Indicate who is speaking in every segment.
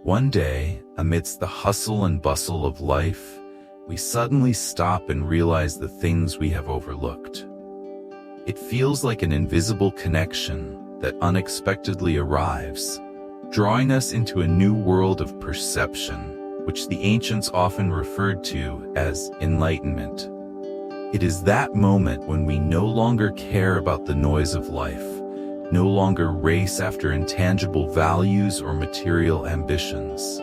Speaker 1: One day, amidst the hustle and bustle of life, we suddenly stop and realize the things we have overlooked. It feels like an invisible connection that unexpectedly arrives, drawing us into a new world of perception, which the ancients often referred to as enlightenment. It is that moment when we no longer care about the noise of life, no longer race after intangible values or material ambitions.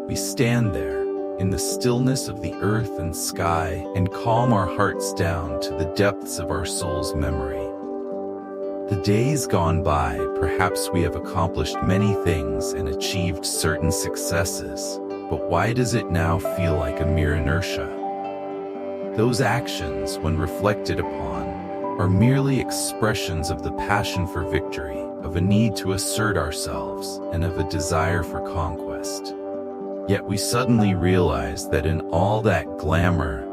Speaker 1: We stand there, in the stillness of the earth and sky, and calm our hearts down to the depths of our soul's memory. The days gone by, perhaps we have accomplished many things and achieved certain successes, but why does it now feel like a mere inertia? Those actions, when reflected upon, are merely expressions of the passion for victory, of a need to assert ourselves, and of a desire for conquest. Yet we suddenly realize that in all that glamour,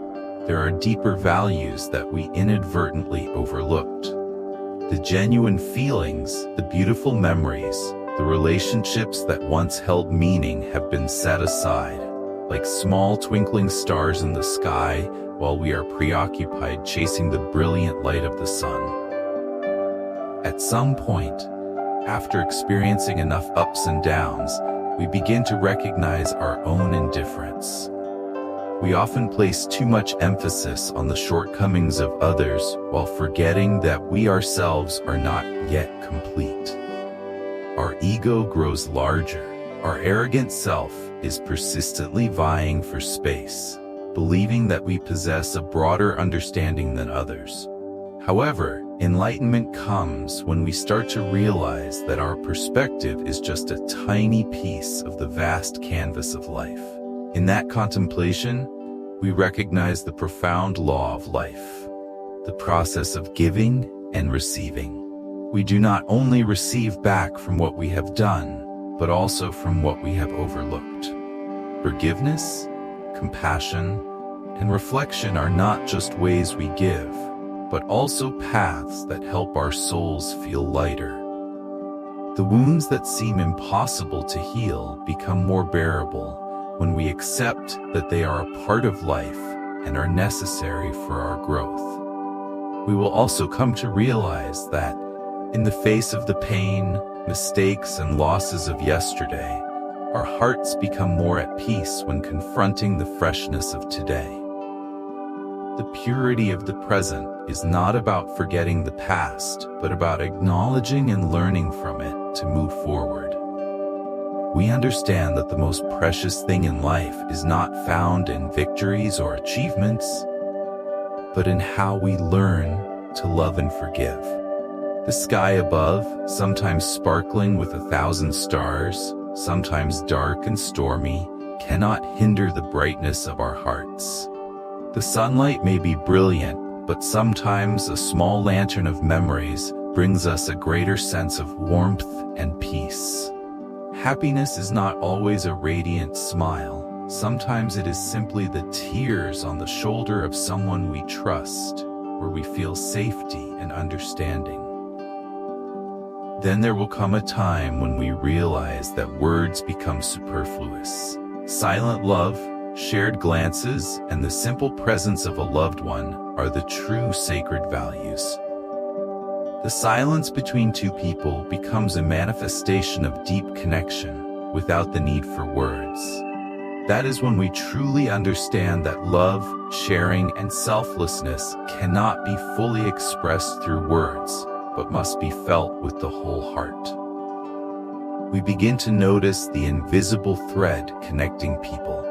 Speaker 1: there are deeper values that we inadvertently overlooked. The genuine feelings, the beautiful memories, the relationships that once held meaning have been set aside, like small twinkling stars in the sky, while we are preoccupied chasing the brilliant light of the sun. At some point, after experiencing enough ups and downs, we begin to recognize our own indifference. We often place too much emphasis on the shortcomings of others while forgetting that we ourselves are not yet complete. Our ego grows larger. Our arrogant self is persistently vying for space, believing that we possess a broader understanding than others. However, enlightenment comes when we start to realize that our perspective is just a tiny piece of the vast canvas of life. In that contemplation, we recognize the profound law of life, the process of giving and receiving. We do not only receive back from what we have done, but also from what we have overlooked. Forgiveness, compassion, and reflection are not just ways we give, but also paths that help our souls feel lighter. The wounds that seem impossible to heal become more bearable when we accept that they are a part of life and are necessary for our growth. We will also come to realize that, in the face of the pain, mistakes, and losses of yesterday, our hearts become more at peace when confronting the freshness of today. The purity of the present is not about forgetting the past, but about acknowledging and learning from it to move forward. We understand that the most precious thing in life is not found in victories or achievements, but in how we learn to love and forgive. The sky above, sometimes sparkling with 1,000 stars, sometimes dark and stormy, cannot hinder the brightness of our hearts. The sunlight may be brilliant, but sometimes a small lantern of memories brings us a greater sense of warmth and peace. Happiness is not always a radiant smile. Sometimes it is simply the tears on the shoulder of someone we trust, where we feel safety and understanding. Then there will come a time when we realize that words become superfluous. Silent love, shared glances, and the simple presence of a loved one are the true sacred values. The silence between two people becomes a manifestation of deep connection without the need for words. That is when we truly understand that love, sharing, and selflessness cannot be fully expressed through words, but must be felt with the whole heart. We begin to notice the invisible thread connecting people,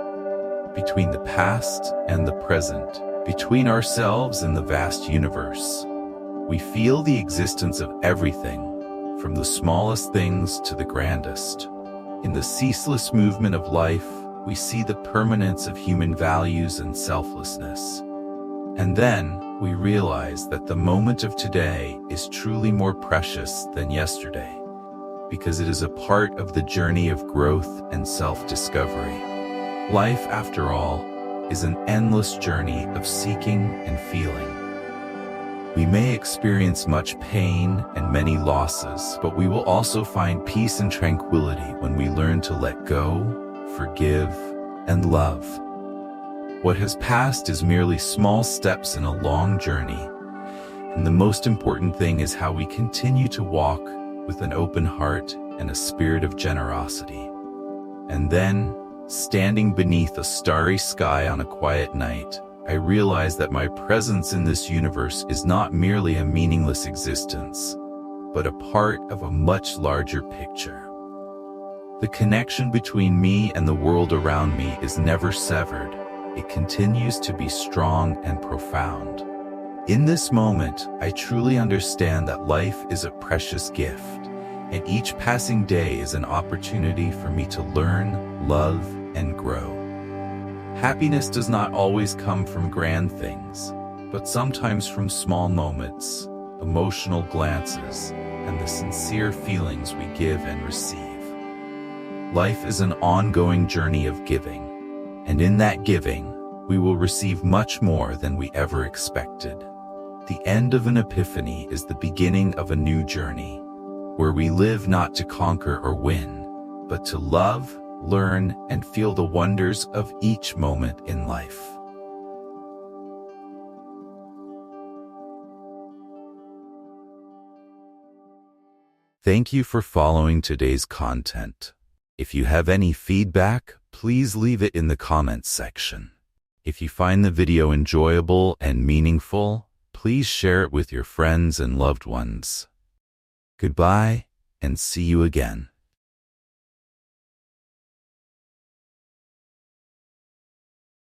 Speaker 1: between the past and the present, between ourselves and the vast universe. We feel the existence of everything, from the smallest things to the grandest. In the ceaseless movement of life, we see the permanence of human values and selflessness. And then we realize that the moment of today is truly more precious than yesterday, because it is a part of the journey of growth and self-discovery. Life, after all, is an endless journey of seeking and feeling. We may experience much pain and many losses, but we will also find peace and tranquility when we learn to let go, forgive, and love. What has passed is merely small steps in a long journey, and the most important thing is how we continue to walk with an open heart and a spirit of generosity. And then, standing beneath a starry sky on a quiet night, I realize that my presence in this universe is not merely a meaningless existence, but a part of a much larger picture. The connection between me and the world around me is never severed. It continues to be strong and profound. In this moment, I truly understand that life is a precious gift, and each passing day is an opportunity for me to learn, love, and grow. Happiness does not always come from grand things, but sometimes from small moments, emotional glances, and the sincere feelings we give and receive. Life is an ongoing journey of giving, and in that giving, we will receive much more than we ever expected. The end of an epiphany is the beginning of a new journey, where we live not to conquer or win, but to love, learn, and feel the wonders of each moment in life. Thank you for following today's content. If you have any feedback, please leave it in the comments section. If you find the video enjoyable and meaningful, please share it with your friends and loved ones. Goodbye, and see you again.